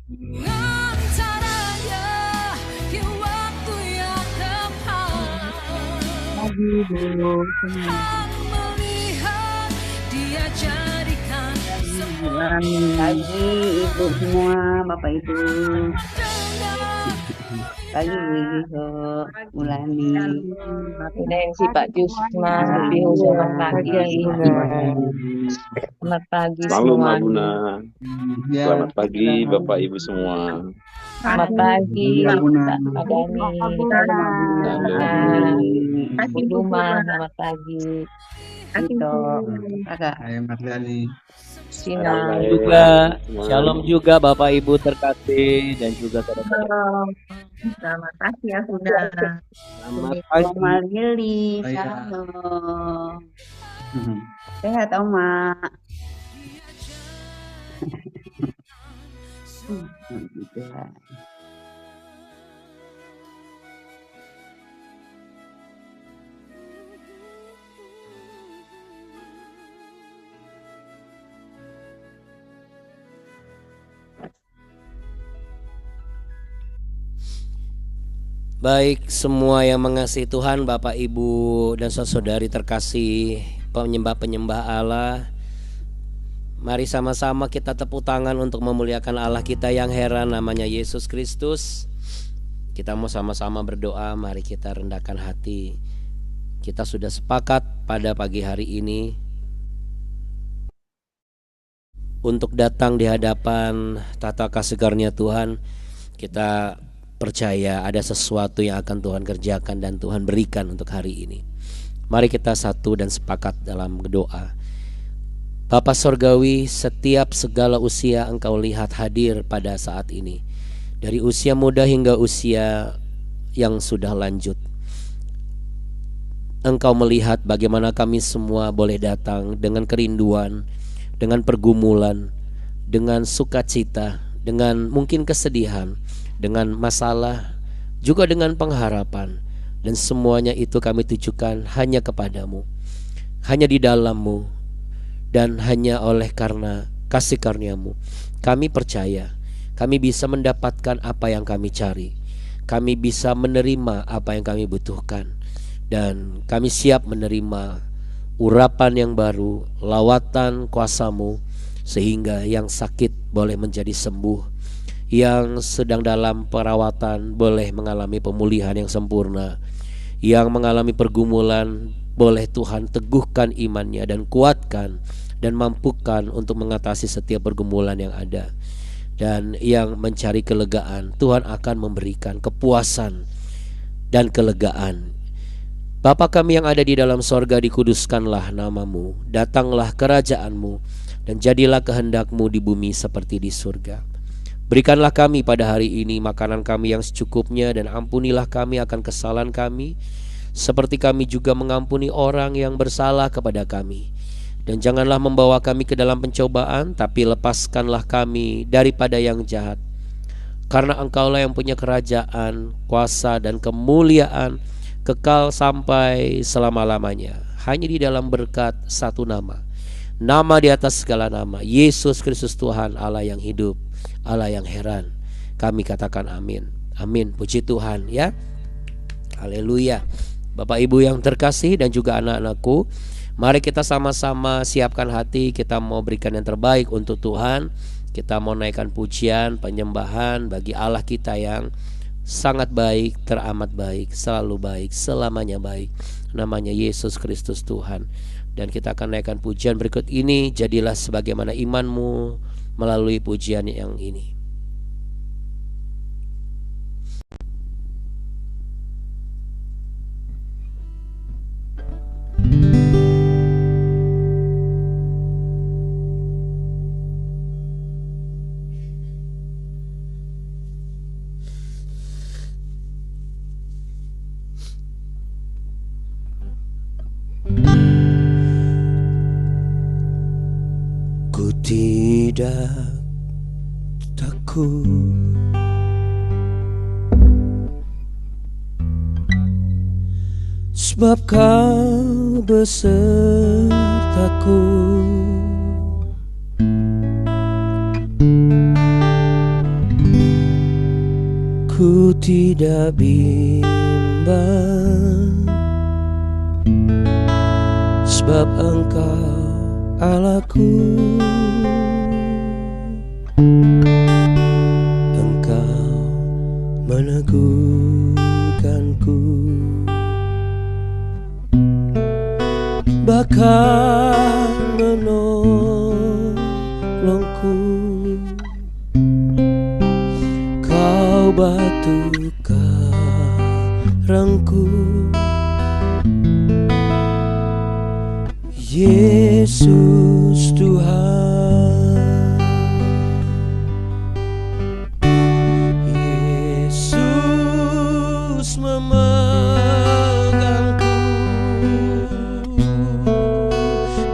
Antaranya di waktu yang tepat, Pagi Bu semua. aku melihat Dia jadikan semua Pagi Ibu semua, Bapak Ibu. Pagi Bu Ijo, Mulani. Bu Nancy, Pak Jusma, Bu Pihu, selamat pagi. Selamat pagi Maklum semua. Buna. Selamat pagi Bapak Ibu semua. Selamat pagi Pak Dani. Bu Duma, selamat pagi. Itu Kakak. Selamat Dani. Sina juga. Shalom juga Bapak Ibu terkasih dan juga saudara-saudara. Selamat pagi ya Bunda. Selamat pagi. Oma Lili, shalom. Sehat Oma. Gitu lah. Baik semua yang mengasihi Tuhan, Bapak Ibu dan saudari terkasih, penyembah-penyembah Allah, mari sama-sama kita tepuk tangan untuk memuliakan Allah kita yang heran, namanya Yesus Kristus. Kita mau sama-sama berdoa, mari kita rendahkan hati. Kita sudah sepakat pada pagi hari ini untuk datang di hadapan tata kasih karunia Tuhan. Kita percaya ada sesuatu yang akan Tuhan kerjakan dan Tuhan berikan untuk hari ini. Mari kita satu dan sepakat dalam doa. Bapa Sorgawi, setiap segala usia Engkau lihat hadir pada saat ini, dari usia muda hingga usia yang sudah lanjut. Engkau melihat bagaimana kami semua boleh datang dengan kerinduan, dengan pergumulan, dengan sukacita, dengan mungkin kesedihan, dengan masalah, juga dengan pengharapan. Dan semuanya itu kami tujukan hanya kepadamu, hanya di dalam-Mu, dan hanya oleh karena kasih karunia-Mu kami percaya kami bisa mendapatkan apa yang kami cari. Kami bisa menerima apa yang kami butuhkan, dan kami siap menerima urapan yang baru, lawatan kuasa-Mu, sehingga yang sakit boleh menjadi sembuh, yang sedang dalam perawatan boleh mengalami pemulihan yang sempurna, yang mengalami pergumulan boleh Tuhan teguhkan imannya dan kuatkan dan mampukan untuk mengatasi setiap pergumulan yang ada. Dan yang mencari kelegaan, Tuhan akan memberikan kepuasan dan kelegaan. Bapa kami yang ada di dalam sorga, dikuduskanlah nama-Mu, datanglah kerajaan-Mu, dan jadilah kehendak-Mu di bumi seperti di surga. Berikanlah kami pada hari ini makanan kami yang secukupnya, dan ampunilah kami akan kesalahan kami, seperti kami juga mengampuni orang yang bersalah kepada kami. Dan janganlah membawa kami ke dalam pencobaan, tapi lepaskanlah kami daripada yang jahat. Karena Engkaulah yang punya kerajaan, kuasa, dan kemuliaan kekal sampai selama-lamanya. Hanya di dalam berkat satu nama, nama di atas segala nama, Yesus Kristus Tuhan Allah yang hidup, Allah yang heran. Kami katakan amin. Amin. Puji Tuhan ya. Haleluya. Bapak Ibu yang terkasih dan juga anak-anakku, mari kita sama-sama siapkan hati. Kita mau berikan yang terbaik untuk Tuhan. Kita mau naikkan pujian, penyembahan bagi Allah kita yang sangat baik, teramat baik, selalu baik, selamanya baik. Namanya Yesus Kristus Tuhan. Dan kita akan naikkan pujian berikut ini. Jadilah sebagaimana imanmu melalui pujian yang ini. Ku tidak takut, sebab Kau besertaku. ku tidak bimbang, sebab Engkau Allahku. Engkau meneguhkanku, bahkan menolongku. Kau batu karangku, Yesus Tuhan. Yesus memegangku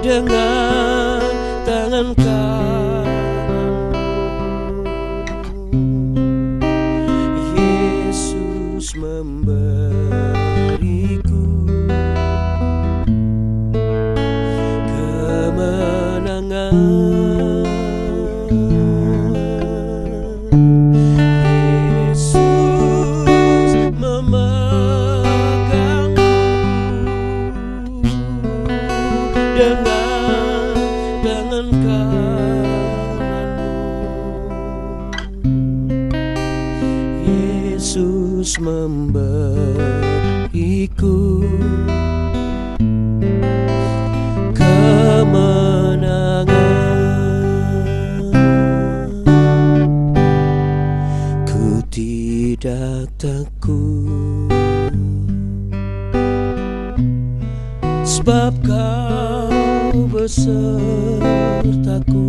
dengan tangan kananmu. Yesus memberiku kemenangan. Yesus memegangku dengan tangan kananmu. Yesus memberiku kemenangan. Ku tidak takut, sebab Kau besertaku.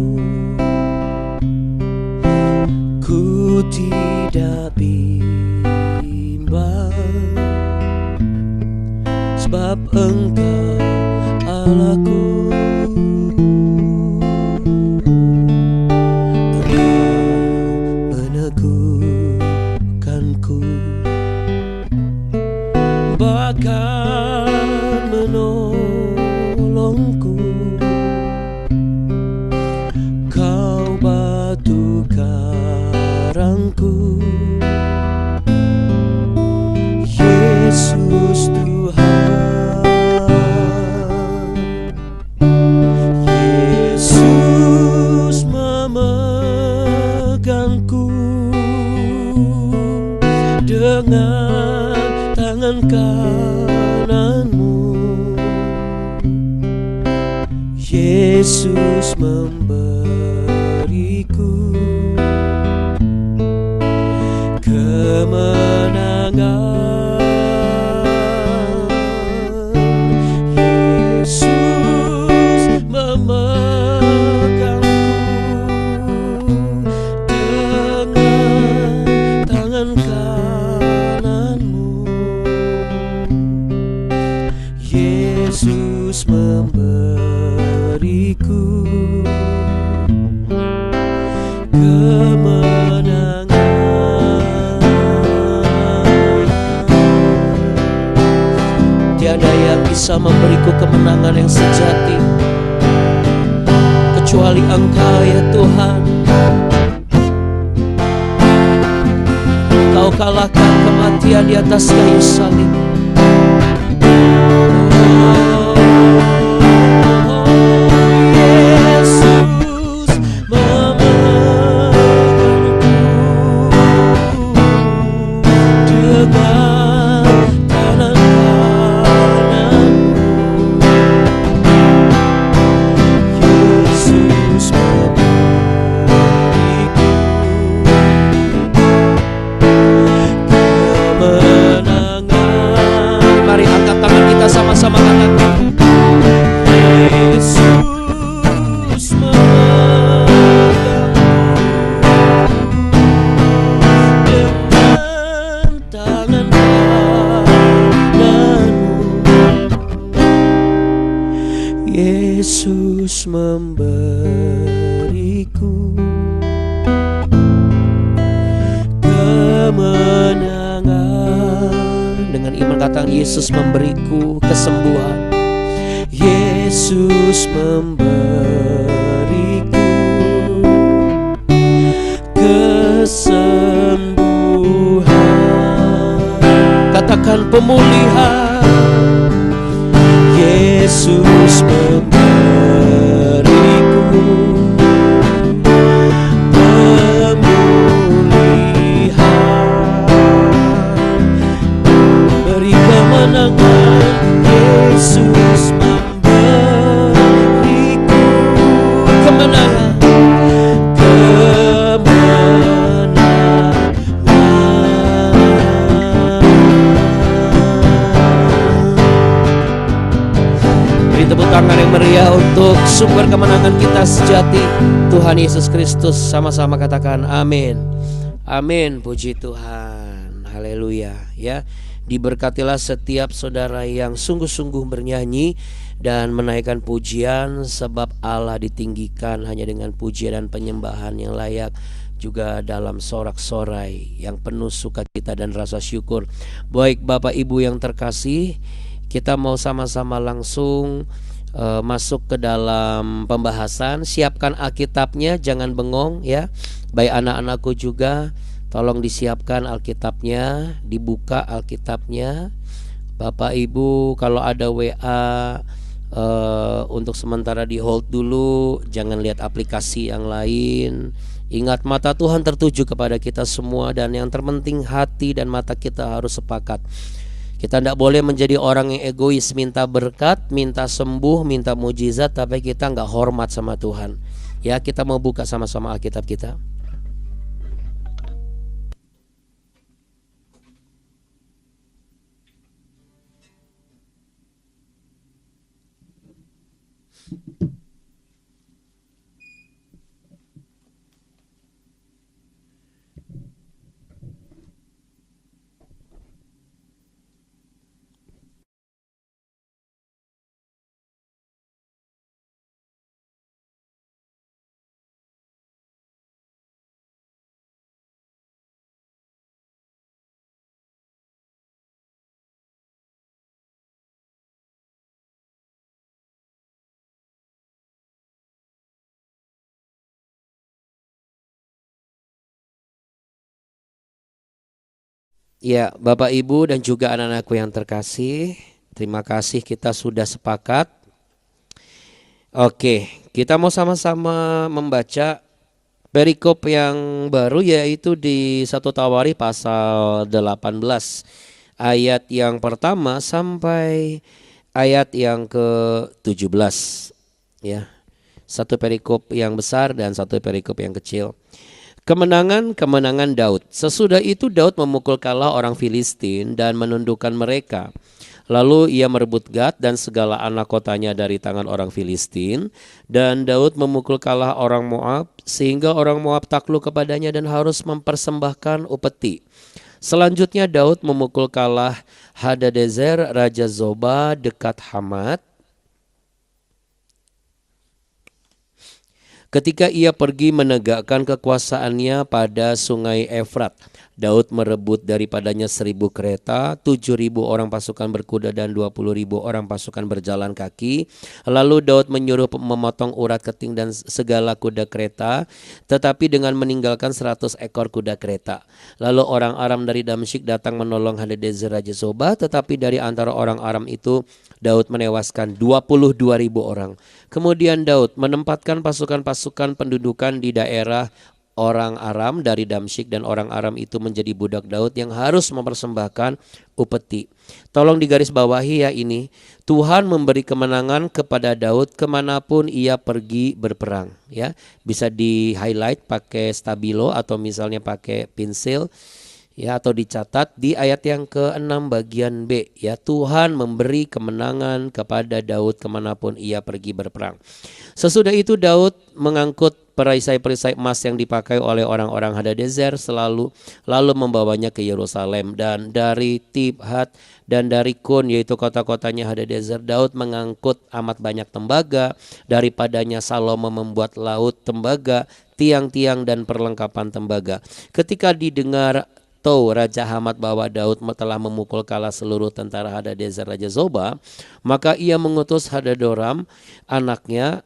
Ku tidak bimbang, sebab Engkau Allahku. Engkau meneguhkanku, bahkan menolongku. Kau batu karangku, Yesus Tuhan. Yesus memegangku dengan tangan kananmu. Yesus memberiku kemenangan. Yesus memegangku dengan tangan kananmu. Yesus memberiku kemenangan. Tiada yang bisa memberiku kemenangan yang sejati kecuali Engkau ya Tuhan. Kau kalahkan kematian di atas kayu salib. Yesus memegangku dengan tangan kananmu. Yesus memberiku kemenangan. Mari angkat tangan kita sama-sama katakan. Yesus memegangku dengan tangan kananmu. Yesus memberiku kemenangan. Dengan iman katakan, Yesus memberiku kesembuhan. Yesus memberiku kesembuhan. pemulihan. Yesus memberiku pemulihan, beri kemenangan. Yesus memberiku kemenangan, beri tepuk tangan yang meriah untuk sumber kemenangan kita sejati, Tuhan Yesus Kristus. Sama-sama katakan amin. Amin, puji Tuhan. Haleluya. Ya, diberkatilah setiap saudara yang sungguh-sungguh bernyanyi dan menaikkan pujian, sebab Allah ditinggikan hanya dengan pujian dan penyembahan yang layak, juga dalam sorak-sorai yang penuh sukacita dan rasa syukur. Baik Bapak Ibu yang terkasih, kita mau sama-sama langsung masuk ke dalam pembahasan. Siapkan Alkitabnya, jangan bengong ya. Baik anak-anakku juga, tolong disiapkan Alkitabnya, dibuka Alkitabnya. Bapak Ibu kalau ada WA untuk sementara di hold dulu, jangan lihat aplikasi yang lain. Ingat, mata Tuhan tertuju kepada kita semua, dan yang terpenting hati dan mata kita harus sepakat. Kita tidak boleh menjadi orang yang egois, minta berkat, minta sembuh, minta mujizat, tapi kita nggak hormat sama Tuhan. Ya, kita mau buka sama-sama Alkitab kita. Ya, Bapak Ibu dan juga anak-anakku yang terkasih, terima kasih kita sudah sepakat. Oke, kita mau sama-sama membaca perikop yang baru, yaitu di 1 Tawarikh pasal 18 ayat yang pertama sampai ayat yang ke-17 ya. Satu perikop yang besar dan satu perikop yang kecil. Kemenangan Daud. Sesudah itu Daud memukul kalah orang Filistin dan menundukkan mereka. Lalu ia merebut Gad dan segala anak kotanya dari tangan orang Filistin. Dan Daud memukul kalah orang Moab, sehingga orang Moab takluk kepadanya dan harus mempersembahkan upeti. Selanjutnya Daud memukul kalah Hadadezer raja Zoba dekat Hamat. Ketika ia pergi menegakkan kekuasaannya pada sungai Efrat, Daud merebut daripadanya 1.000 kereta, 7.000 orang pasukan berkuda dan 20.000 orang pasukan berjalan kaki. Lalu Daud menyuruh memotong urat keting dan segala kuda kereta, tetapi dengan meninggalkan 100 ekor kuda kereta. Lalu orang Aram dari Damsyik datang menolong Hadadezer raja Zoba, tetapi dari antara orang Aram itu Daud menewaskan 22.000 orang. Kemudian Daud menempatkan pasukan-pasukan pendudukan di daerah orang Aram dari Damsyik, dan orang Aram itu menjadi budak Daud yang harus mempersembahkan upeti. Tolong digarisbawahi ya ini. Tuhan memberi kemenangan kepada Daud kemanapun ia pergi berperang. Ya, bisa di highlight pakai stabilo atau misalnya pakai pensil. Ya, atau dicatat di ayat yang ke-6 bagian B ya. Tuhan memberi kemenangan kepada Daud kemanapun ia pergi berperang. Sesudah itu Daud mengangkut perisai-perisai emas yang dipakai oleh orang-orang Hadadezer lalu membawanya ke Yerusalem, dan dari Tibhat dan dari Kun, yaitu kota-kotanya Hadadezer, Daud mengangkut amat banyak tembaga. Daripadanya Salomo membuat laut tembaga, tiang-tiang dan perlengkapan tembaga. Ketika didengar Tou Raja Hamat bahwa Daud telah memukul kalah seluruh tentara Hadadezer Raja Zoba, maka ia mengutus Hadoram anaknya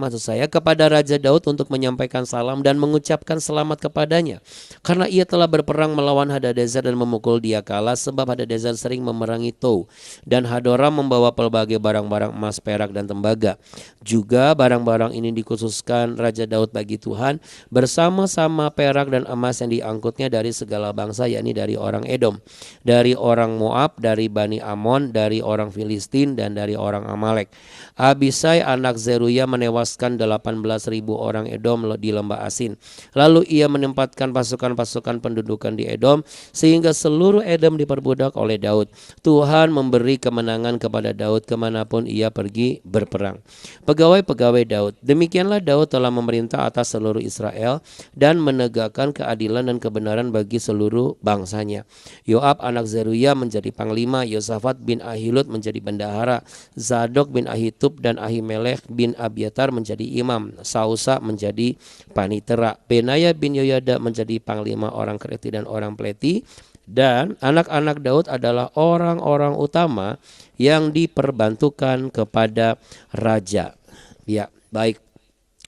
maksud saya, kepada Raja Daud untuk menyampaikan salam dan mengucapkan selamat kepadanya, karena ia telah berperang melawan Hadadezer dan memukul dia kalah, sebab Hadadezer sering memerangi Tou. Dan Hadoram membawa pelbagai barang-barang emas, perak dan tembaga. Juga barang-barang ini dikhususkan Raja Daud bagi Tuhan, bersama-sama perak dan emas yang diangkutnya dari segala bangsa, yakni dari orang Edom, dari orang Moab, dari Bani Amon, dari orang Filistin, dan dari orang Amalek. Abisai anak Zeruya menewaskan 18.000 orang Edom di lembah Asin. Lalu ia menempatkan pasukan-pasukan pendudukan di Edom, sehingga seluruh Edom diperbudak oleh Daud. Tuhan memberi kemenangan kepada Daud kemanapun ia pergi berperang. Pegawai-pegawai Daud. Demikianlah Daud telah memerintah atas seluruh Israel dan menegakkan keadilan dan kebenaran bagi seluruh bangsanya. Yoab anak Zeruya menjadi panglima, Yosafat bin Ahilud menjadi bendahara, Zadok bin Ahitub dan Ahimelech bin Abiatar menjadi imam, Sausa menjadi panitera, Benaya bin Yoyada menjadi panglima orang Kreti dan orang Pleti. Dan anak-anak Daud adalah orang-orang utama yang diperbantukan kepada raja. Ya, baik.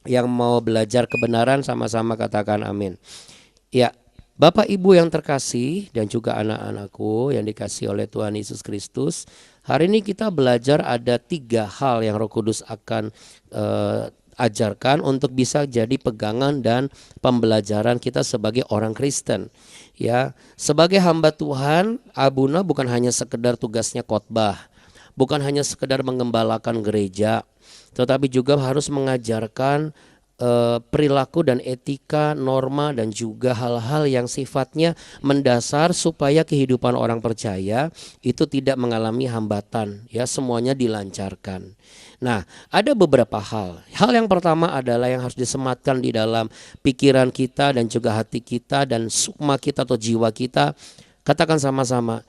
Yang mau belajar kebenaran sama-sama katakan amin. Ya, Bapak Ibu yang terkasih dan juga anak-anakku yang dikasihi oleh Tuhan Yesus Kristus, hari ini kita belajar ada 3 hal yang Roh Kudus akan ajarkan untuk bisa jadi pegangan dan pembelajaran kita sebagai orang Kristen. Ya, sebagai hamba Tuhan, Abuna bukan hanya sekedar tugasnya khotbah, bukan hanya sekedar mengembalakan gereja, tetapi juga harus mengajarkan perilaku dan etika, norma dan juga hal-hal yang sifatnya mendasar supaya kehidupan orang percaya itu tidak mengalami hambatan, ya, semuanya dilancarkan. Nah, ada beberapa hal. Hal yang pertama adalah yang harus disematkan di dalam pikiran kita dan juga hati kita dan sukma kita atau jiwa kita. Katakan sama-sama,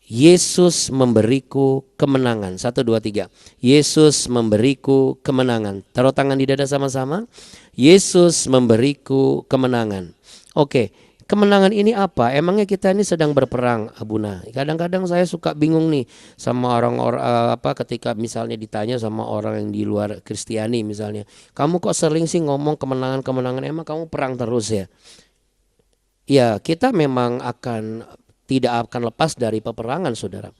Yesus memberiku kemenangan. 1, 2, 3. Yesus memberiku kemenangan. Taruh tangan di dada sama-sama. Yesus memberiku kemenangan. Oke, kemenangan ini apa? Emangnya kita ini sedang berperang, Abuna? Kadang-kadang saya suka bingung nih sama orang-orang ketika misalnya ditanya sama orang yang di luar Kristiani misalnya, kamu kok sering sih ngomong kemenangan-kemenangan? Emang kamu perang terus ya? Ya, kita memang tidak akan lepas dari peperangan, saudara.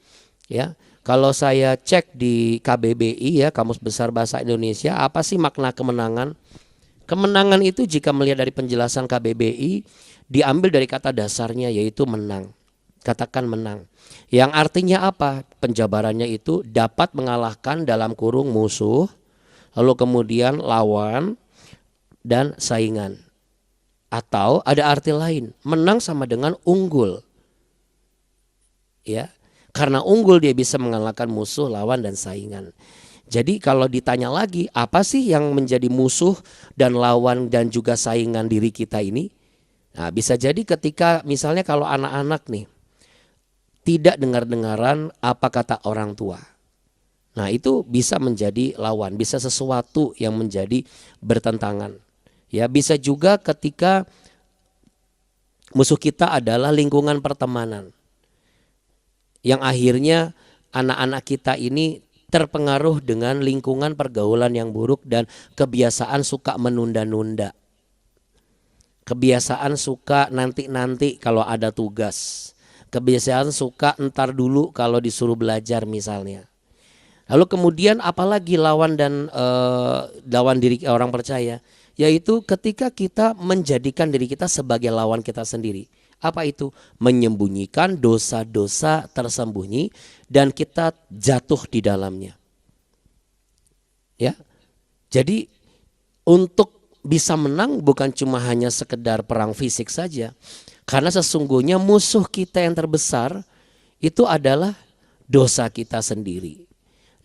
Ya, kalau saya cek di KBBI, ya, Kamus Besar Bahasa Indonesia, apa sih makna kemenangan? Kemenangan itu jika melihat dari penjelasan KBBI diambil dari kata dasarnya yaitu menang. Katakan menang. Yang artinya apa? Penjabarannya itu dapat mengalahkan dalam kurung musuh, lalu kemudian lawan dan saingan. Atau ada arti lain, menang sama dengan unggul. Ya, karena unggul dia bisa mengalahkan musuh, lawan dan saingan. Jadi kalau ditanya lagi, apa sih yang menjadi musuh dan lawan dan juga saingan diri kita ini? Nah, bisa jadi ketika misalnya kalau anak-anak nih tidak dengar-dengaran apa kata orang tua. Nah, itu bisa menjadi lawan, bisa sesuatu yang menjadi bertentangan. Ya, bisa juga ketika musuh kita adalah lingkungan pertemanan, yang akhirnya anak-anak kita ini terpengaruh dengan lingkungan pergaulan yang buruk dan kebiasaan suka menunda-nunda. Kebiasaan suka nanti-nanti kalau ada tugas. Kebiasaan suka entar dulu kalau disuruh belajar misalnya. Lalu kemudian apalagi lawan diri orang percaya, yaitu ketika kita menjadikan diri kita sebagai lawan kita sendiri. Apa itu? Menyembunyikan dosa-dosa tersembunyi dan kita jatuh di dalamnya. Ya. Jadi untuk bisa menang bukan cuma hanya sekedar perang fisik saja. Karena sesungguhnya musuh kita yang terbesar itu adalah dosa kita sendiri.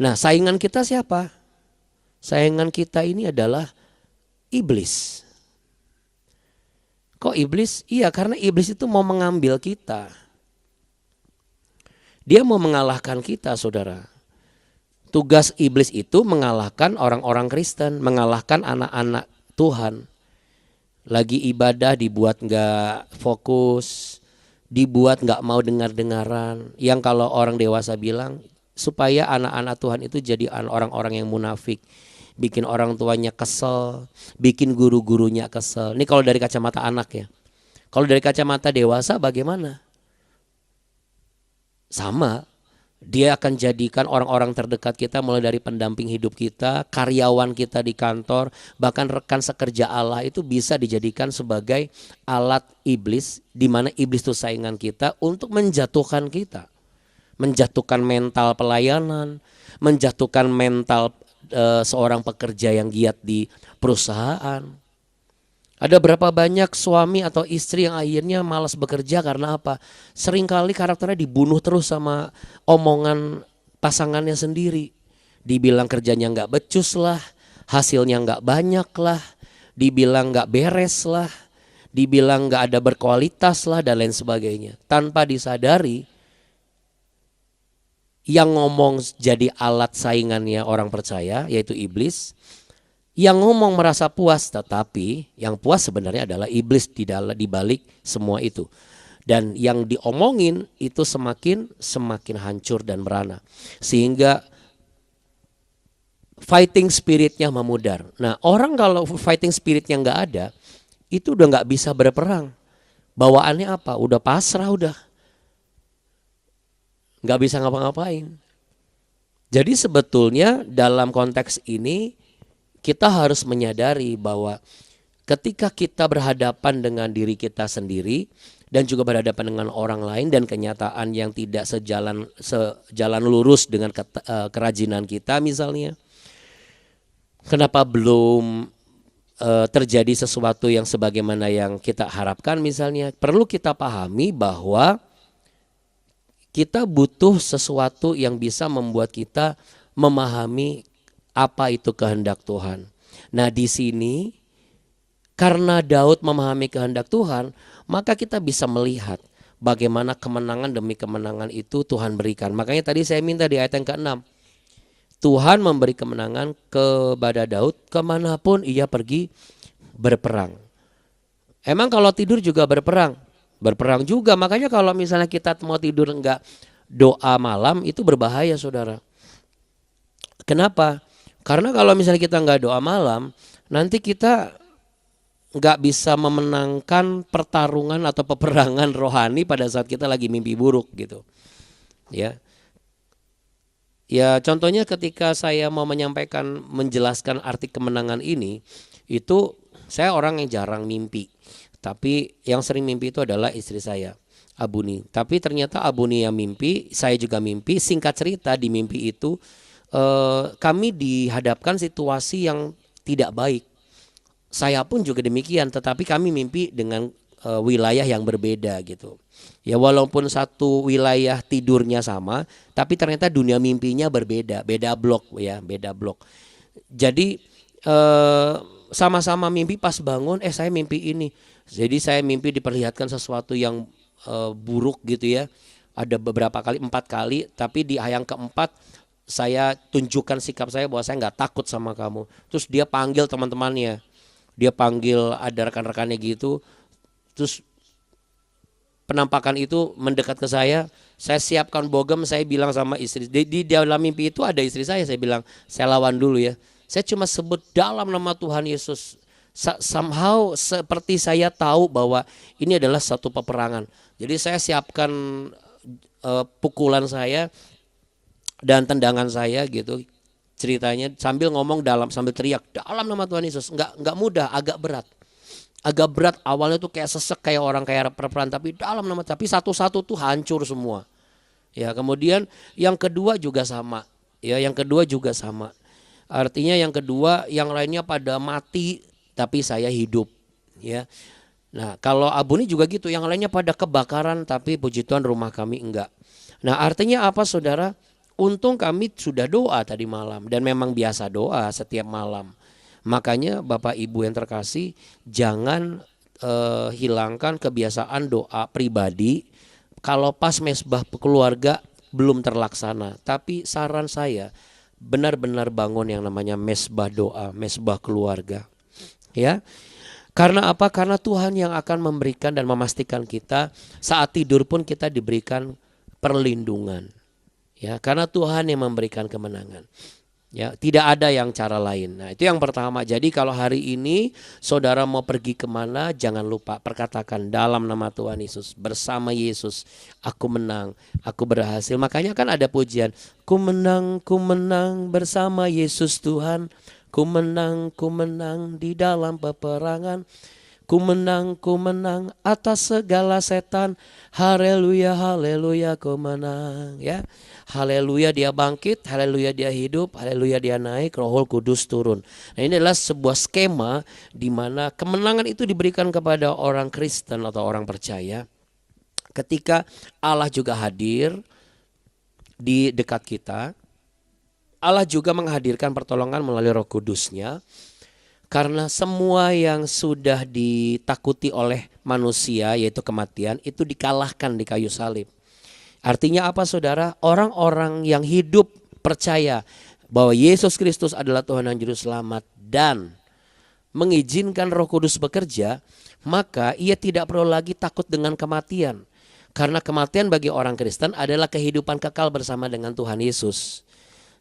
Nah, saingan kita siapa? Saingan kita ini adalah iblis. Kok iblis? Iya, karena iblis itu mau mengambil kita. Dia mau mengalahkan kita, saudara. Tugas iblis itu mengalahkan orang-orang Kristen, mengalahkan anak-anak Tuhan. Lagi ibadah dibuat gak fokus, dibuat nggak mau dengar-dengaran, yang kalau orang dewasa bilang supaya anak-anak Tuhan itu jadi orang-orang yang munafik, bikin orang tuanya kesel, bikin guru-gurunya kesel. Ini kalau dari kacamata anak ya. Kalau dari kacamata dewasa bagaimana? Sama. Dia akan jadikan orang-orang terdekat kita, mulai dari pendamping hidup kita, karyawan kita di kantor, bahkan rekan sekerja Allah itu bisa dijadikan sebagai alat iblis, di mana iblis itu saingan kita untuk menjatuhkan kita. Menjatuhkan mental pelayanan, menjatuhkan mental seorang pekerja yang giat di perusahaan. Ada berapa banyak suami atau istri yang akhirnya malas bekerja karena apa? Seringkali karakternya dibunuh terus sama omongan pasangannya sendiri. Dibilang kerjanya nggak becus lah, hasilnya nggak banyak lah, dibilang nggak beres lah, dibilang nggak ada berkualitas lah, dan lain sebagainya. Tanpa disadari, yang ngomong jadi alat saingannya orang percaya, yaitu iblis. Yang ngomong merasa puas, tetapi yang puas sebenarnya adalah iblis di balik semua itu. Dan yang diomongin itu semakin hancur dan merana, sehingga fighting spiritnya memudar. Nah, orang kalau fighting spiritnya nggak ada, itu udah nggak bisa berperang. Bawaannya apa? Udah pasrah, udah nggak bisa ngapa-ngapain. Jadi sebetulnya dalam konteks ini kita harus menyadari bahwa ketika kita berhadapan dengan diri kita sendiri dan juga berhadapan dengan orang lain dan kenyataan yang tidak sejalan lurus dengan kerajinan kita misalnya, kenapa belum terjadi sesuatu yang sebagaimana yang kita harapkan misalnya, perlu kita pahami bahwa kita butuh sesuatu yang bisa membuat kita memahami apa itu kehendak Tuhan. Nah, di sini karena Daud memahami kehendak Tuhan, maka kita bisa melihat bagaimana kemenangan demi kemenangan itu Tuhan berikan. Makanya tadi saya minta di ayat yang ke-6, Tuhan memberi kemenangan kepada Daud kemanapun ia pergi berperang. Emang kalau tidur juga berperang? Berperang juga. Makanya kalau misalnya kita mau tidur enggak doa malam, itu berbahaya, saudara. Kenapa? Karena kalau misalnya kita nggak doa malam, nanti kita nggak bisa memenangkan pertarungan atau peperangan rohani pada saat kita lagi mimpi buruk gitu. Ya, contohnya ketika saya mau menjelaskan arti kemenangan ini, itu saya orang yang jarang mimpi. Tapi yang sering mimpi itu adalah istri saya, Abuni. Tapi ternyata Abuni yang mimpi, saya juga mimpi. Singkat cerita, di mimpi itu kami dihadapkan situasi yang tidak baik. Saya pun juga demikian, tetapi kami mimpi dengan wilayah yang berbeda gitu. Ya, walaupun satu wilayah tidurnya sama, tapi ternyata dunia mimpinya berbeda, beda blok ya, beda blok. Jadi sama-sama mimpi, pas bangun saya mimpi ini. Jadi saya mimpi diperlihatkan sesuatu yang buruk gitu ya. Ada beberapa kali, 4 kali, tapi di yang keempat saya tunjukkan sikap saya bahwa saya nggak takut sama kamu. Terus dia panggil teman-temannya, dia panggil ada rekan-rekannya gitu. Terus penampakan itu mendekat ke saya siapkan bogem, saya bilang sama istri, di dalam mimpi itu ada istri saya bilang, saya lawan dulu ya. Saya cuma sebut dalam nama Tuhan Yesus. Somehow seperti saya tahu bahwa ini adalah satu peperangan. Jadi saya siapkan pukulan saya dan tendangan saya gitu, ceritanya sambil ngomong sambil teriak dalam nama Tuhan Yesus. Enggak mudah, agak berat awalnya tuh kayak sesek, kayak orang kayak perperan, tapi dalam nama, tapi satu-satu tuh hancur semua. Ya, kemudian yang kedua juga sama. Ya, yang kedua juga sama. Artinya yang kedua, yang lainnya pada mati tapi saya hidup. Ya. Nah, kalau Abuni juga gitu, yang lainnya pada kebakaran tapi puji Tuhan rumah kami enggak. Nah, artinya apa, saudara? Untung kami sudah doa tadi malam, dan memang biasa doa setiap malam. Makanya Bapak Ibu yang terkasih, jangan hilangkan kebiasaan doa pribadi kalau pas mesbah keluarga belum terlaksana. Tapi saran saya, benar-benar bangun yang namanya mesbah doa, mesbah keluarga. Ya. Karena apa? Karena Tuhan yang akan memberikan dan memastikan kita saat tidur pun kita diberikan perlindungan. Ya, karena Tuhan yang memberikan kemenangan. Ya, tidak ada yang cara lain. Nah, itu yang pertama. Jadi kalau hari ini saudara mau pergi kemana, jangan lupa perkatakan dalam nama Tuhan Yesus, bersama Yesus aku menang, aku berhasil. Makanya kan ada pujian, ku menang bersama Yesus Tuhan, ku menang di dalam peperangan. Ku menang atas segala setan. Haleluya, haleluya, ku menang. Ya, haleluya dia bangkit, haleluya dia hidup, haleluya dia naik, Roh Kudus turun. Nah, ini adalah sebuah skema di mana kemenangan itu diberikan kepada orang Kristen atau orang percaya. Ketika Allah juga hadir di dekat kita, Allah juga menghadirkan pertolongan melalui Roh Kudus-Nya. Karena semua yang sudah ditakuti oleh manusia, yaitu kematian, itu dikalahkan di kayu salib. Artinya apa saudara? Orang-orang yang hidup percaya bahwa Yesus Kristus adalah Tuhan dan Juru Selamat dan mengizinkan Roh Kudus bekerja, maka ia tidak perlu lagi takut dengan kematian. Karena kematian bagi orang Kristen adalah kehidupan kekal bersama dengan Tuhan Yesus.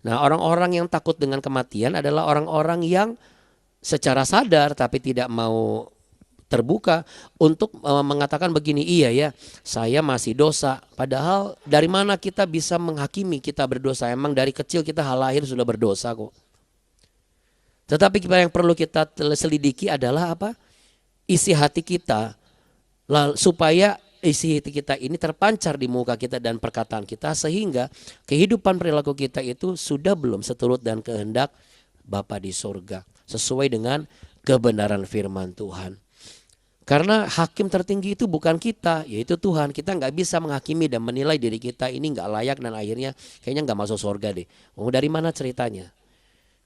Nah, orang-orang yang takut dengan kematian adalah orang-orang yang secara sadar tapi tidak mau terbuka untuk mengatakan begini, iya ya saya masih dosa. Padahal dari mana kita bisa menghakimi kita berdosa? Emang dari kecil kita hal lahir sudah berdosa kok. Tetapi yang perlu kita selidiki adalah apa? Isi hati kita, supaya isi hati kita ini terpancar di muka kita dan perkataan kita, sehingga kehidupan perilaku kita itu sudah belum seturut dan kehendak Bapa di surga, sesuai dengan kebenaran firman Tuhan. Karena hakim tertinggi itu bukan kita, yaitu Tuhan. Kita nggak bisa menghakimi dan menilai diri kita ini nggak layak dan akhirnya kayaknya nggak masuk surga deh. Oh, dari mana ceritanya?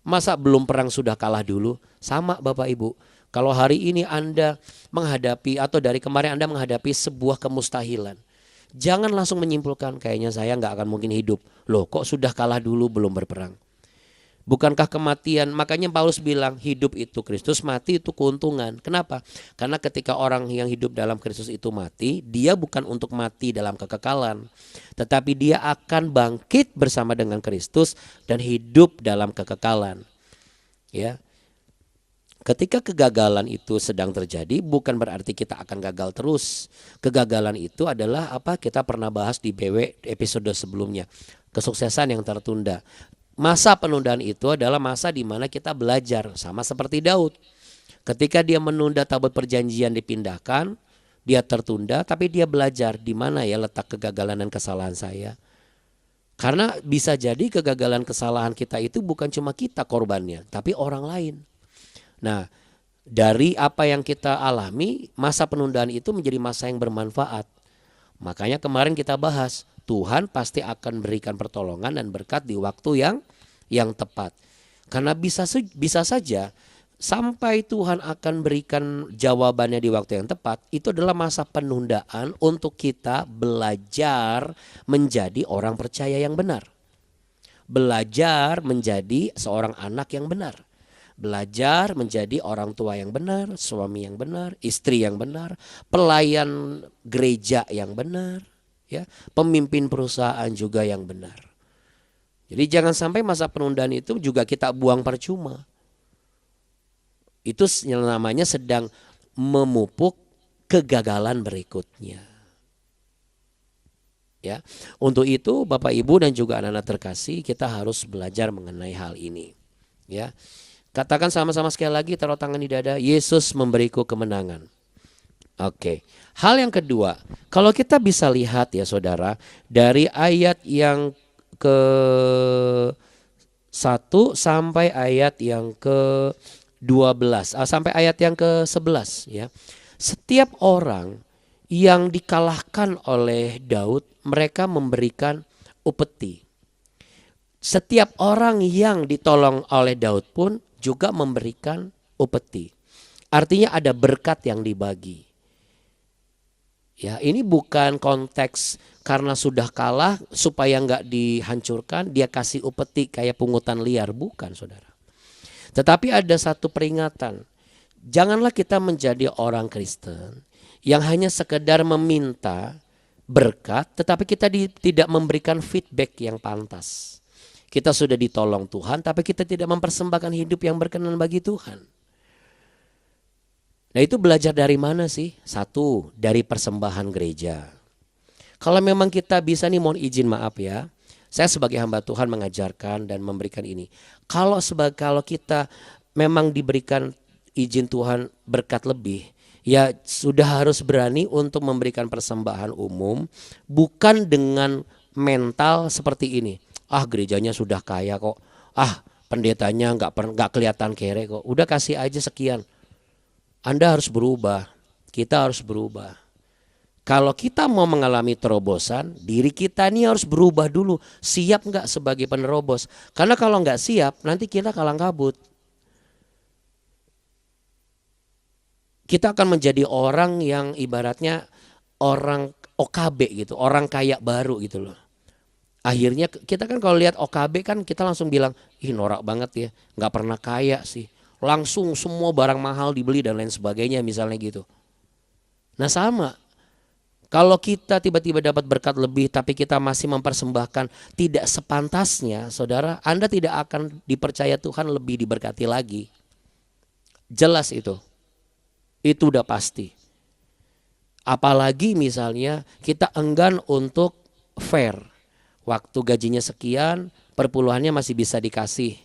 Masa belum perang sudah kalah dulu? Sama Bapak Ibu. Kalau hari ini Anda menghadapi atau dari kemarin Anda menghadapi sebuah kemustahilan, jangan langsung menyimpulkan kayaknya saya nggak akan mungkin hidup. Loh, kok sudah kalah dulu belum berperang? Bukankah kematian? Makanya Paulus bilang hidup itu Kristus, mati itu keuntungan. Kenapa? Karena ketika orang yang hidup dalam Kristus itu mati, dia bukan untuk mati dalam kekekalan, tetapi dia akan bangkit bersama dengan Kristus dan hidup dalam kekekalan. Ya. Ketika kegagalan itu sedang terjadi, bukan berarti kita akan gagal terus. Kegagalan itu adalah apa? Kita pernah bahas di BW episode sebelumnya. Kesuksesan yang tertunda. Masa penundaan itu adalah masa di mana kita belajar, sama seperti Daud. Ketika dia menunda tabut perjanjian dipindahkan, dia tertunda, tapi dia belajar di mana ya letak kegagalan dan kesalahan saya. Karena bisa jadi kegagalan kesalahan kita itu bukan cuma kita korbannya, tapi orang lain. Nah, dari apa yang kita alami, masa penundaan itu menjadi masa yang bermanfaat. Makanya kemarin kita bahas, Tuhan pasti akan berikan pertolongan dan berkat di waktu yang tepat. Karena bisa saja sampai Tuhan akan berikan jawabannya di waktu yang tepat, itu adalah masa penundaan untuk kita belajar menjadi orang percaya yang benar. Belajar menjadi seorang anak yang benar. Belajar menjadi orang tua yang benar, suami yang benar, istri yang benar, pelayan gereja yang benar. Ya, pemimpin perusahaan juga yang benar. Jadi jangan sampai masa penundaan itu juga kita buang percuma. Itu namanya sedang memupuk kegagalan berikutnya. Ya, untuk itu Bapak Ibu dan juga anak-anak terkasih, kita harus belajar mengenai hal ini. Ya, katakan sama-sama sekali lagi, taruh tangan di dada, Yesus memberiku kemenangan. Oke. Hal yang kedua, kalau kita bisa lihat ya saudara, dari ayat yang ke-1 sampai ayat yang ke-12, sampai ayat yang ke-11 ya. Setiap orang yang dikalahkan oleh Daud, mereka memberikan upeti. Setiap orang yang ditolong oleh Daud pun juga memberikan upeti. Artinya ada berkat yang dibagi. Ya, ini bukan konteks karena sudah kalah supaya nggak dihancurkan dia kasih upeti kayak pungutan liar, bukan saudara. Tetapi ada satu peringatan Janganlah kita menjadi orang Kristen yang hanya sekedar meminta berkat, tetapi kita tidak memberikan feedback yang pantas. Kita sudah ditolong Tuhan, tapi kita tidak mempersembahkan hidup yang berkenan bagi Tuhan. Nah, itu belajar dari mana sih? Satu, dari persembahan gereja. Kalau memang kita bisa nih, mohon izin maaf ya, saya sebagai hamba Tuhan mengajarkan dan memberikan ini. Kalau kita memang diberikan izin Tuhan berkat lebih, ya sudah harus berani untuk memberikan persembahan umum, bukan dengan mental seperti ini. Ah, gerejanya sudah kaya kok. Ah, pendetanya nggak kelihatan kere kok. Udah kasih aja sekian. Anda harus berubah. Kita harus berubah. Kalau kita mau mengalami terobosan, diri kita ini harus berubah dulu. Siap nggak sebagai penerobos? Karena kalau nggak siap, nanti kita kalang kabut. Kita akan menjadi orang yang ibaratnya orang OKB gitu, orang kaya baru gitu loh. Akhirnya kita kan kalau lihat OKB kan kita langsung bilang, ih norak banget ya, nggak pernah kaya sih. Langsung semua barang mahal dibeli dan lain sebagainya misalnya gitu. Nah sama, kalau kita tiba-tiba dapat berkat lebih tapi kita masih mempersembahkan tidak sepantasnya, saudara, Anda tidak akan dipercaya Tuhan lebih diberkati lagi. Jelas itu. Itu udah pasti. Apalagi misalnya kita enggan untuk fair. Waktu gajinya sekian, perpuluhannya masih bisa dikasih.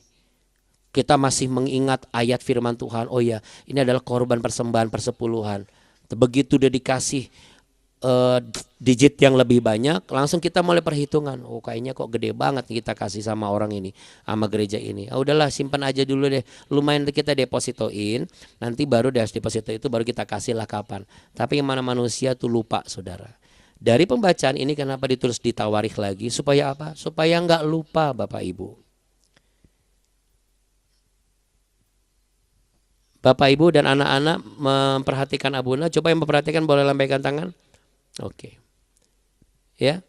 Kita masih mengingat ayat firman Tuhan. Oh ya, ini adalah korban persembahan persepuluhan. Begitu udah dikasih digit yang lebih banyak, langsung kita mulai perhitungan. Oh kayaknya kok gede banget kita kasih sama orang ini, sama gereja ini. Ah udahlah simpan aja dulu deh. Lumayan kita depositoin, nanti baru dari deposito itu baru kita kasih lah kapan. Tapi yang mana manusia tuh lupa, saudara. Dari pembacaan ini kenapa ditulis di tawarikh lagi? Supaya apa? Supaya nggak lupa Bapak Ibu. Bapak Ibu dan anak-anak memperhatikan Abuna. Coba yang memperhatikan boleh lambaikan tangan. Oke. Ya.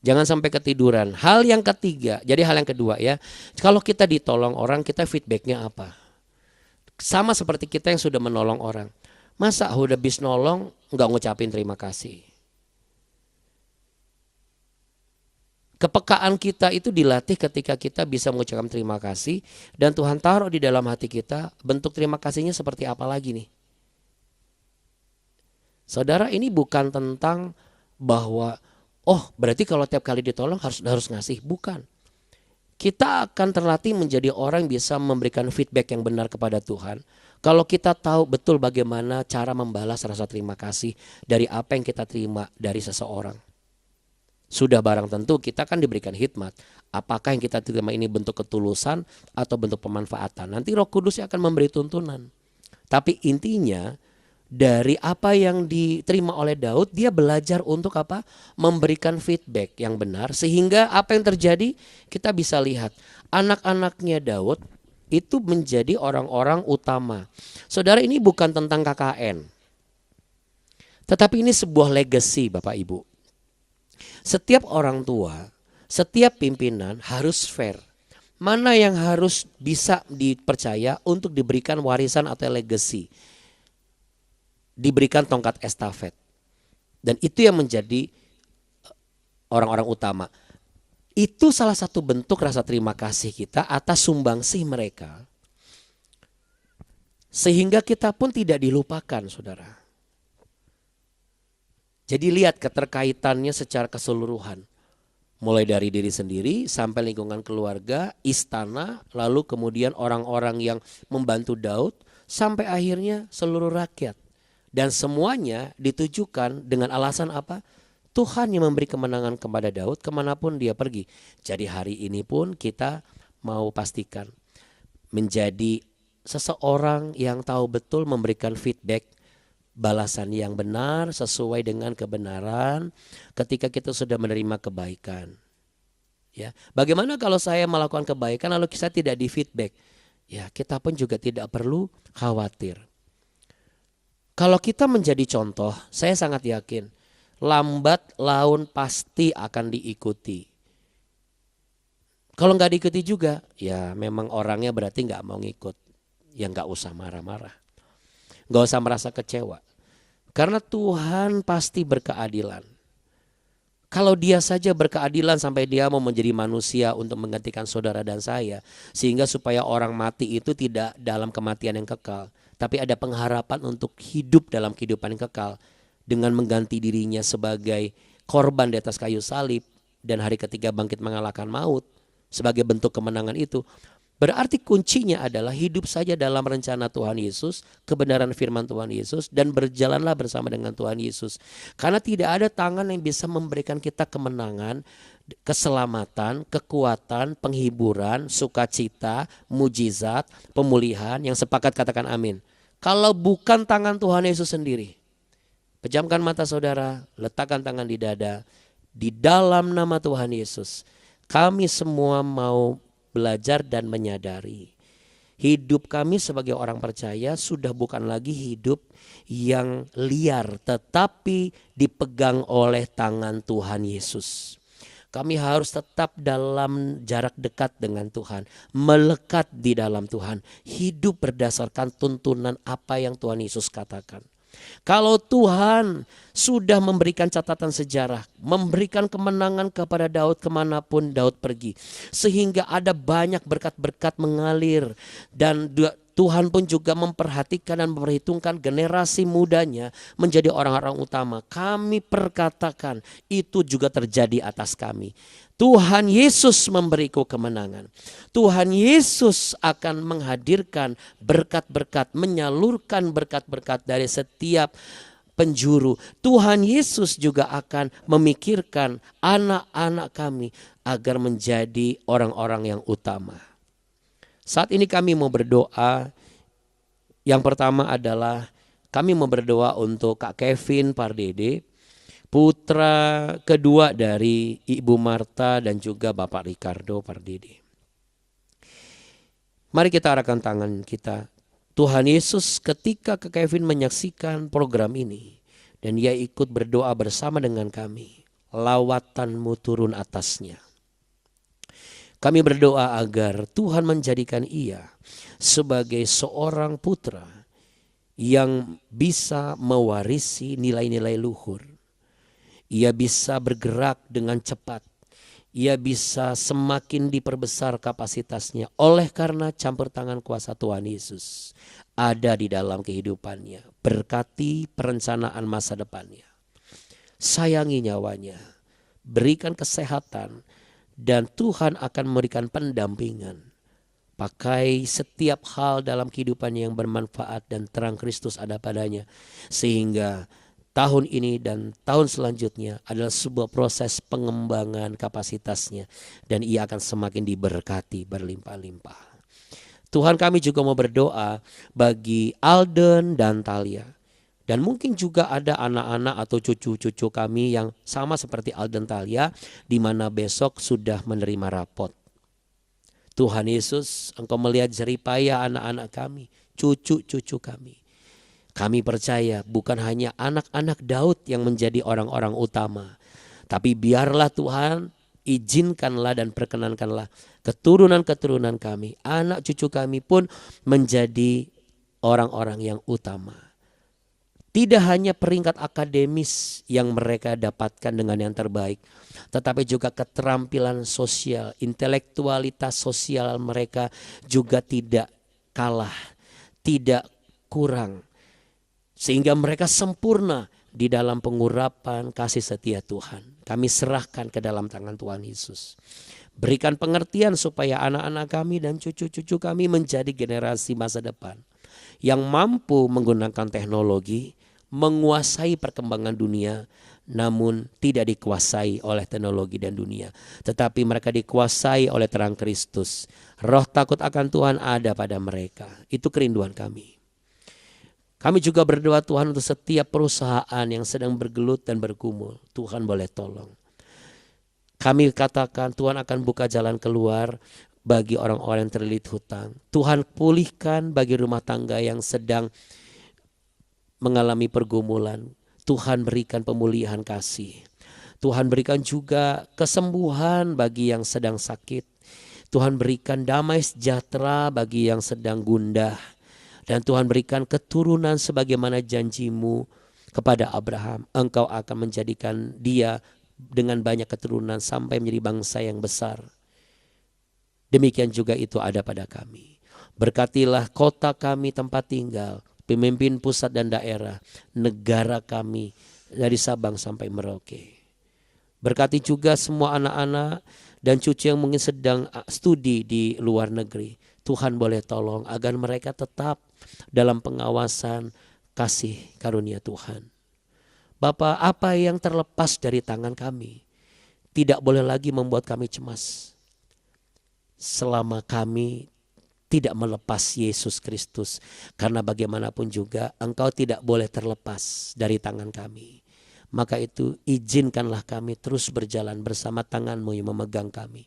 Jangan sampai ketiduran. Hal yang ketiga, jadi hal yang kedua ya. Kalau kita ditolong orang, kita feedbacknya apa? Sama seperti kita yang sudah menolong orang. Masa udah habis nolong nggak ngucapin terima kasih? Kepekaan kita itu dilatih ketika kita bisa mengucapkan terima kasih. Dan Tuhan taruh di dalam hati kita bentuk terima kasihnya seperti apa lagi nih. Saudara, ini bukan tentang bahwa oh berarti kalau tiap kali ditolong harus ngasih. Bukan. Kita akan terlatih menjadi orang yang bisa memberikan feedback yang benar kepada Tuhan. Kalau kita tahu betul bagaimana cara membalas rasa terima kasih dari apa yang kita terima dari seseorang. Sudah barang tentu kita kan diberikan hikmat. Apakah yang kita terima ini bentuk ketulusan atau bentuk pemanfaatan. Nanti Roh Kudus akan memberi tuntunan. Tapi intinya dari apa yang diterima oleh Daud, dia belajar untuk apa? Memberikan feedback yang benar. Sehingga apa yang terjadi kita bisa lihat. Anak-anaknya Daud itu menjadi orang-orang utama. Saudara, ini bukan tentang KKN. Tetapi ini sebuah legacy Bapak Ibu. Setiap orang tua, setiap pimpinan harus fair. Mana yang harus bisa dipercaya untuk diberikan warisan atau legacy. Diberikan tongkat estafet. Dan itu yang menjadi orang-orang utama. Itu salah satu bentuk rasa terima kasih kita atas sumbangsih mereka. Sehingga kita pun tidak dilupakan, saudara. Jadi lihat keterkaitannya secara keseluruhan. Mulai dari diri sendiri sampai lingkungan keluarga, istana, lalu kemudian orang-orang yang membantu Daud, sampai akhirnya seluruh rakyat. Dan semuanya ditujukan dengan alasan apa? Tuhan yang memberi kemenangan kepada Daud kemanapun dia pergi. Jadi hari ini pun kita mau pastikan menjadi seseorang yang tahu betul memberikan feedback, balasan yang benar sesuai dengan kebenaran ketika kita sudah menerima kebaikan. Ya, bagaimana kalau saya melakukan kebaikan lalu saya tidak di feedback? Ya, kita pun juga tidak perlu khawatir. Kalau kita menjadi contoh, saya sangat yakin lambat laun pasti akan diikuti. Kalau nggak diikuti juga, ya memang orangnya berarti nggak mau ngikut. Ya nggak usah marah-marah. Gak usah merasa kecewa. Karena Tuhan pasti berkeadilan. Kalau dia saja berkeadilan sampai dia mau menjadi manusia untuk menggantikan saudara dan saya. Sehingga supaya orang mati itu tidak dalam kematian yang kekal. Tapi ada pengharapan untuk hidup dalam kehidupan yang kekal. Dengan mengganti dirinya sebagai korban di atas kayu salib. Dan hari ketiga bangkit mengalahkan maut. Sebagai bentuk kemenangan itu. Berarti kuncinya adalah hidup saja dalam rencana Tuhan Yesus, kebenaran firman Tuhan Yesus, dan berjalanlah bersama dengan Tuhan Yesus. Karena tidak ada tangan yang bisa memberikan kita kemenangan, keselamatan, kekuatan, penghiburan, sukacita, mujizat, pemulihan, yang sepakat katakan amin. Kalau bukan tangan Tuhan Yesus sendiri. Pejamkan mata saudara, letakkan tangan di dada. Di dalam nama Tuhan Yesus, kami semua mau belajar dan menyadari hidup kami sebagai orang percaya sudah bukan lagi hidup yang liar, tetapi dipegang oleh tangan Tuhan Yesus. Kami harus tetap dalam jarak dekat dengan Tuhan, melekat di dalam Tuhan, hidup berdasarkan tuntunan apa yang Tuhan Yesus katakan. Kalau Tuhan sudah memberikan catatan sejarah, memberikan kemenangan kepada Daud kemanapun Daud pergi, sehingga ada banyak berkat-berkat mengalir, dan Tuhan pun juga memperhatikan dan memperhitungkan generasi mudanya menjadi orang-orang utama. Kami perkatakan itu juga terjadi atas kami. Tuhan Yesus memberiku kemenangan. Tuhan Yesus akan menghadirkan berkat-berkat, menyalurkan berkat-berkat dari setiap penjuru. Tuhan Yesus juga akan memikirkan anak-anak kami agar menjadi orang-orang yang utama. Saat ini kami mau berdoa. Yang pertama adalah kami mau berdoa untuk Kak Kevin Pardede, putra kedua dari Ibu Marta dan juga Bapak Ricardo Pardede. Mari kita arahkan tangan kita. Tuhan Yesus ketika Kak Kevin menyaksikan program ini dan ia ikut berdoa bersama dengan kami, lawatan-Mu turun atasnya. Kami berdoa agar Tuhan menjadikan ia sebagai seorang putra yang bisa mewarisi nilai-nilai luhur. Ia bisa bergerak dengan cepat. Ia bisa semakin diperbesar kapasitasnya oleh karena campur tangan kuasa Tuhan Yesus ada di dalam kehidupannya. Berkati perencanaan masa depannya. Sayangi nyawanya. Berikan kesehatan. Dan Tuhan akan memberikan pendampingan. Pakai setiap hal dalam kehidupannya yang bermanfaat dan terang Kristus ada padanya. Sehingga tahun ini dan tahun selanjutnya adalah sebuah proses pengembangan kapasitasnya. Dan ia akan semakin diberkati berlimpah-limpah. Tuhan, kami juga mau berdoa bagi Alden dan Talia. Dan mungkin juga ada anak-anak atau cucu-cucu kami yang sama seperti Alden Talia, di mana besok sudah menerima rapot. Tuhan Yesus, Engkau melihat jeripaya anak-anak kami, cucu-cucu kami. Kami percaya bukan hanya anak-anak Daud yang menjadi orang-orang utama. Tapi biarlah Tuhan, izinkanlah dan perkenankanlah keturunan-keturunan kami, anak cucu kami pun menjadi orang-orang yang utama. Tidak hanya peringkat akademis yang mereka dapatkan dengan yang terbaik, tetapi juga keterampilan sosial, intelektualitas sosial mereka juga tidak kalah, tidak kurang. Sehingga mereka sempurna di dalam pengurapan kasih setia Tuhan. Kami serahkan ke dalam tangan Tuhan Yesus. Berikan pengertian supaya anak-anak kami dan cucu-cucu kami menjadi generasi masa depan yang mampu menggunakan teknologi, menguasai perkembangan dunia, namun tidak dikuasai oleh teknologi dan dunia. Tetapi mereka dikuasai oleh terang Kristus. Roh takut akan Tuhan ada pada mereka. Itu kerinduan kami. Kami juga berdoa Tuhan untuk setiap perusahaan yang sedang bergelut dan bergumul. Tuhan boleh tolong. Kami katakan Tuhan akan buka jalan keluar bagi orang-orang yang terlilit hutang. Tuhan pulihkan bagi rumah tangga yang sedang mengalami pergumulan. Tuhan berikan pemulihan kasih. Tuhan berikan juga kesembuhan bagi yang sedang sakit. Tuhan berikan damai sejahtera bagi yang sedang gundah. Dan Tuhan berikan keturunan sebagaimana janjimu kepada Abraham. Engkau akan menjadikan dia dengan banyak keturunan sampai menjadi bangsa yang besar. Demikian juga itu ada pada kami. Berkatilah kota kami tempat tinggal, pemimpin pusat dan daerah, negara kami dari Sabang sampai Merauke. Berkati juga semua anak-anak dan cucu yang mungkin sedang studi di luar negeri. Tuhan boleh tolong agar mereka tetap dalam pengawasan kasih karunia Tuhan. Bapa, apa yang terlepas dari tangan kami tidak boleh lagi membuat kami cemas. Selama kami tidak melepas Yesus Kristus. Karena bagaimanapun juga engkau tidak boleh terlepas dari tangan kami. Maka itu izinkanlah kami terus berjalan bersama tangan-Mu yang memegang kami.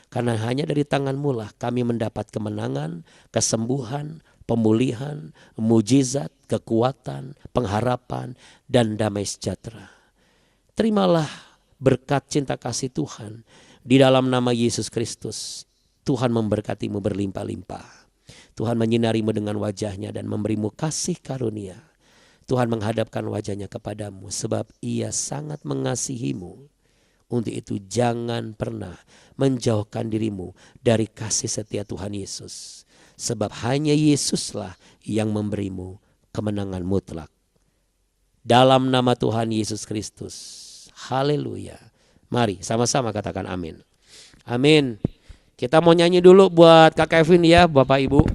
Karena hanya dari tangan-Mu lah kami mendapat kemenangan, kesembuhan, pemulihan, mujizat, kekuatan, pengharapan, dan damai sejahtera. Terimalah berkat cinta kasih Tuhan di dalam nama Yesus Kristus. Tuhan memberkatimu berlimpah-limpah. Tuhan menyinarimu dengan wajahnya dan memberimu kasih karunia. Tuhan menghadapkan wajahnya kepadamu sebab Ia sangat mengasihimu. Untuk itu jangan pernah menjauhkan dirimu dari kasih setia Tuhan Yesus. Sebab hanya Yesuslah yang memberimu kemenangan mutlak. Dalam nama Tuhan Yesus Kristus. Haleluya. Mari sama-sama katakan amin. Amin. Kita mau nyanyi dulu buat Kak Kevin ya Bapak Ibu.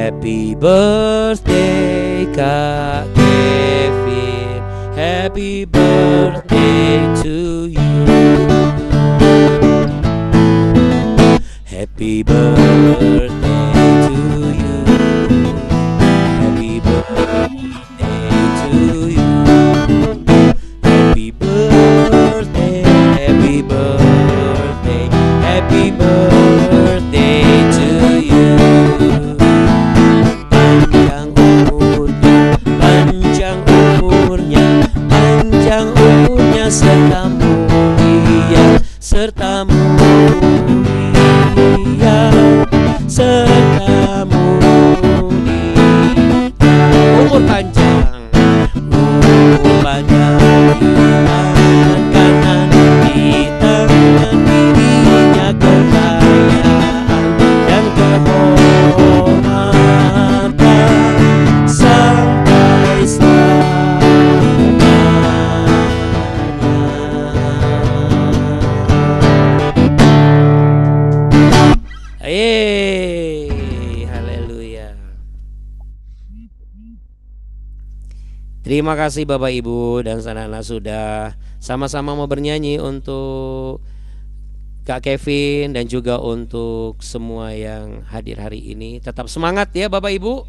Happy birthday Kak Kevin, happy birthday to you. Happy birthday to you. Happy birthday to you. Happy birthday, happy birthday, happy birthday to you. Serta mulia, serta mulia, serta mulia. Umur panjang, umur panjang di tangan kanan, di tangan kirinya kekayaan dan kehormatan sampai haleluya. Terima kasih Bapak Ibu dan anak-anak sudah sama-sama mau bernyanyi untuk Kak Kevin dan juga untuk semua yang hadir hari ini. Tetap semangat ya Bapak Ibu.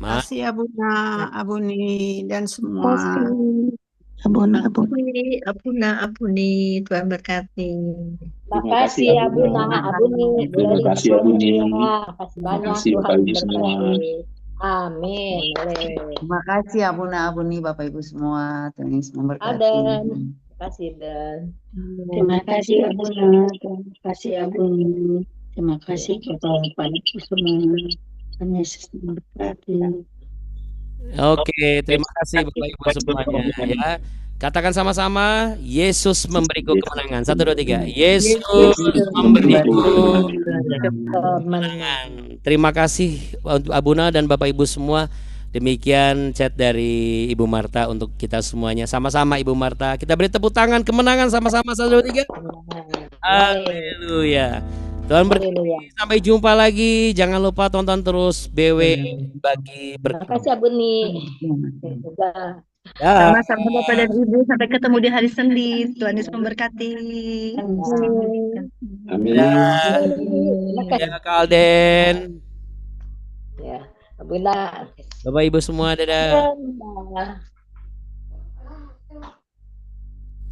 Makasih Abuna, Abuni dan semua. Abuna, Abuni, Tuhan berkati. Makasih Abuna, Abuni. Terima kasih Abuni. Makasih banyak. Bapak Ibu semua. Amin. Terima kasih Abuna, Abuni, Bapak Ibu semua. Tuhan Yesus memberkati. Terima kasih Dan. Terima kasih Abuna, terima kasih Abuni. Terima kasih kepada Ibu semua. Tuhan Yesus memberkati. Oke, terima kasih Bapak Ibu semuanya ya. Katakan sama-sama, Yesus memberiku kemenangan. 1, 2, 3. Yesus memberiku kemenangan. Terima kasih untuk Abuna dan Bapak Ibu semua. Demikian chat dari Ibu Marta untuk kita semuanya. Sama-sama Ibu Marta. Kita beri tepuk tangan kemenangan sama-sama. 1, 2, 3. Haleluya. Tuhan berkati. Sampai jumpa lagi. Jangan lupa tonton terus BW bagi berkat. Terima kasih Abuni. Sama-sama Bapak dan Ibu, sampai ketemu di hari Senin. Tuhan Yesus memberkati. Amin. Ya Kak Alden. Ya, Abuna. Bapak Ibu semua dadah. Dadah.